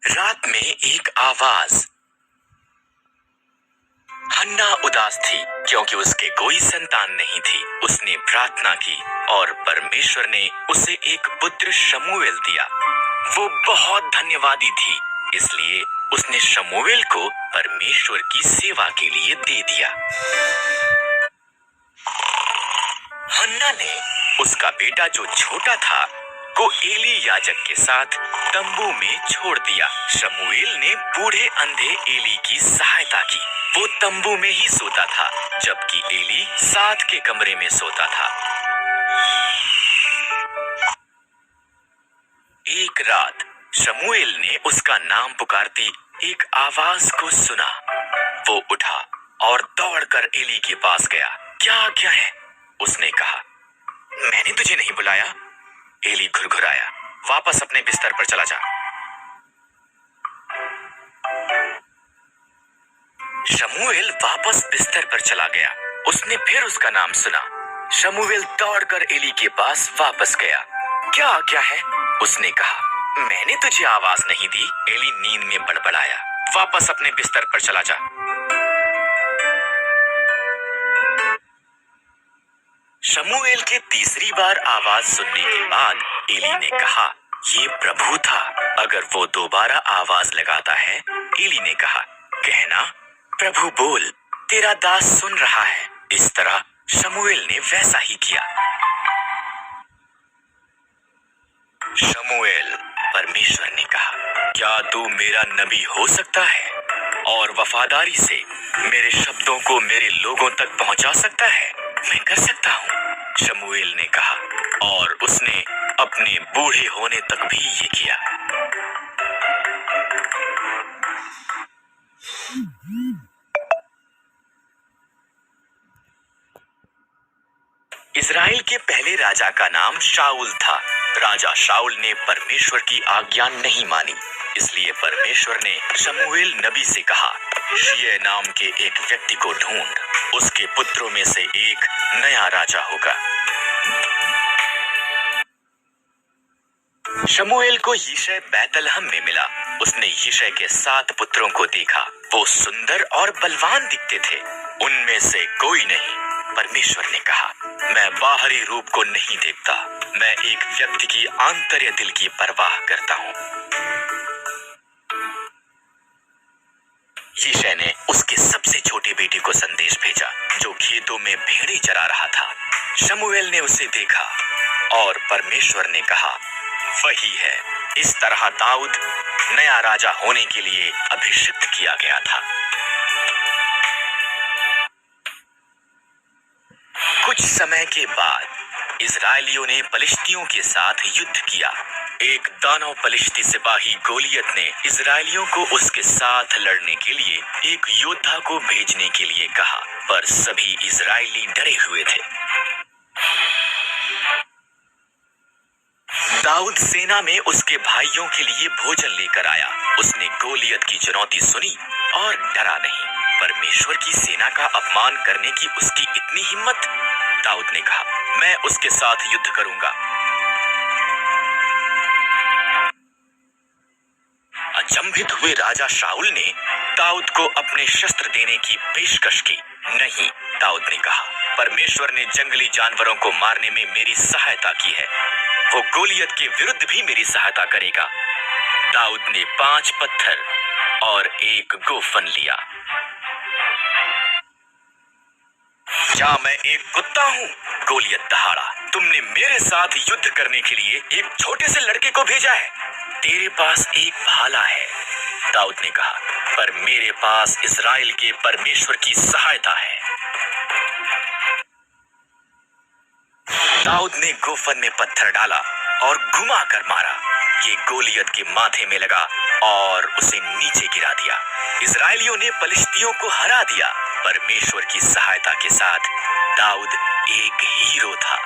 रात में एक आवाज। हन्ना उदास थी क्योंकि उसके कोई संतान नहीं थी। उसने प्रार्थना की और परमेश्वर ने उसे एक पुत्र शमूएल दिया। वो बहुत धन्यवादी थी, इसलिए उसने शमूएल को परमेश्वर की सेवा के लिए दे दिया। हन्ना ने उसका बेटा जो छोटा था को एली याजक के साथ तंबू में छोड़ दिया। शमूएल ने बूढ़े अंधे एली की सहायता की। वो तंबू में ही सोता था, जबकि एली साथ के कमरे में सोता था। एक रात शमूएल ने उसका नाम पुकारती एक आवाज को सुना। वो उठा और दौड़कर एली के पास गया। क्या आज्ञा है? उसने कहा। मैंने तुझे नहीं बुलाया। एली घुरघुराया। वापस अपने बिस्तर पर चला जा। शमूएल वापस बिस्तर पर चला गया। उसने फिर उसका नाम सुना। शमूएल दौड़कर एली के पास वापस गया। क्या आज्ञा है? उसने कहा। मैंने तुझे आवाज नहीं दी। एली नींद में बड़बड़ाया। वापस अपने बिस्तर पर चला जा। शमूएल के तीसरी बार आवाज सुनने के बाद एली ने कहा, ये प्रभु था। अगर वो दोबारा आवाज लगाता है। एली ने कहा, कहना, प्रभु बोल, तेरा दास सुन रहा है। इस तरह शमूएल ने वैसा ही किया। शमूएल, परमेश्वर ने कहा, क्या तू मेरा नबी हो सकता है और वफादारी से मेरे शब्दों को मेरे लोगों तक पहुंचा सकता है? मैं कर सकता हूँ, शमूएल ने कहा, और उसने अपने बूढ़े होने तक भी ये किया। इज़राइल के पहले राजा का नाम शाऊल था। राजा शाऊल ने परमेश्वर की आज्ञा नहीं मानी, इसलिए परमेश्वर ने शमूएल नबी से कहा, शिय नाम के एक व्यक्ति को ढूंढ, उसके पुत्रों में से एक नया राजा होगा। शमूएल को यिशै बैतलहम में मिला। उसने यिशै के 7 पुत्रों को देखा। वो सुंदर और बलवान दिखते थे। उनमें से कोई नहीं। परमेश्वर ने कहा, मैं बाहरी रूप को नहीं देखता, मैं एक व्यक्ति की आंतर्य दिल की परवाह करता हूँ। यिशै ने उसके सबसे छोटे बेटे को संदेश भेजा, जो खेतों में भेड़ें चरा रहा था। शमूएल ने उसे देखा और परमेश्वर ने कहा, वही है। इस तरह दाऊद नया राजा होने के लिए अभिषिक्त किया गया था। कुछ समय के बाद इजरायलियों ने पलिश्तियों के साथ युद्ध किया। एक दानव पलिश्ती सिपाही गोलियत ने इजरायलियों को उसके साथ लड़ने के लिए एक योद्धा को भेजने के लिए कहा, पर सभी इजरायली डरे हुए थे। दाऊद सेना में उसके भाइयों के लिए भोजन लेकर आया। उसने गोलियत की चुनौती सुनी और डरा नहीं। परमेश्वर की सेना का अपमान करने की उसकी इतनी हिम्मत। दाऊद ने कहा, मैं उसके साथ युद्ध करूंगा। अचंभित हुए राजा शाऊल ने दाऊद को अपने शस्त्र देने की पेशकश की। नहीं, दाऊद ने कहा, परमेश्वर ने जंगली जानवरों को मारने में मेरी सहायता की है। वो गोलियत के विरुद्ध भी मेरी सहायता करेगा। दाऊद ने 5 पत्थर और एक गोफन लिया। क्या मैं एक कुत्ता हूँ? गोलियत दहाड़ा। तुमने मेरे साथ युद्ध करने के लिए एक छोटे से लड़के को भेजा है। तेरे पास एक भाला है। दाऊद ने कहा, पर मेरे पास इस्राएल के परमेश्वर की सहायता है। दाऊद ने गोफन में पत्थर डाला और घुमाकर मारा। ये गोलियत के माथे में लगा और उसे नीचे गिरा दिया। इजरायलियों ने पलिश्तियों को हरा दिया। परमेश्वर की सहायता के साथ दाऊद एक हीरो था।